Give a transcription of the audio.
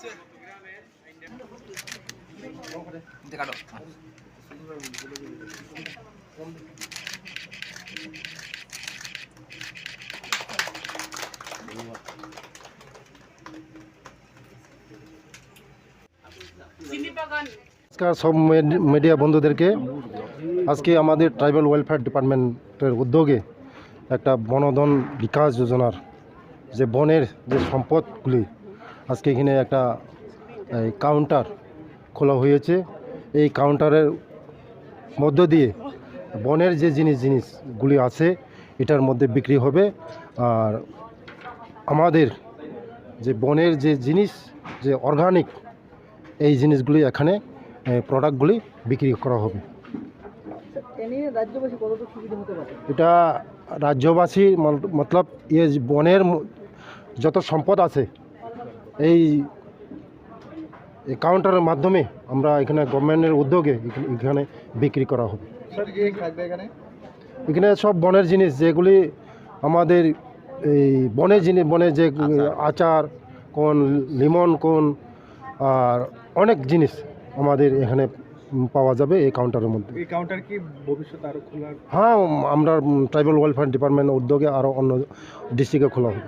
নমস্কার সব মিডিয়া বন্ধুদেরকে। আজকে আমাদের ট্রাইবাল ওয়েলফেয়ার ডিপার্টমেন্টের উদ্যোগে একটা বনধন বিকাশ যোজনার যে বনের যে সম্পদগুলি আজকে এখানে একটা কাউন্টার খোলা হয়েছে। এই কাউন্টারের মধ্য দিয়ে বনের যে জিনিসগুলি আছে এটার মধ্যে বিক্রি হবে। আর আমাদের যে বনের যে জিনিস যে অর্গানিক এই জিনিসগুলি এখানে প্রোডাক্টগুলি বিক্রি করা হবে। এটা রাজ্যবাসী মতলব ইয়ে বনের যত সম্পদ আছে এই কাউন্টারের মাধ্যমে আমরা এখানে গভর্নমেন্টের উদ্যোগে এখানে বিক্রি করা হবে। এখানে সব বনের জিনিস যেগুলি আমাদের এই বনের জিনিস, বনের যে আচার কোন লিমন কোন আর অনেক জিনিস আমাদের এখানে পাওয়া যাবে এই কাউন্টারের মধ্যে। এই কাউন্টার কি ভবিষ্যতে আরো খোলার? হ্যাঁ, আমরা ট্রাইবাল ওয়েলফেয়ার ডিপার্টমেন্টের উদ্যোগে আরও অন্য ডিস্ট্রিক্টে খোলা হবে।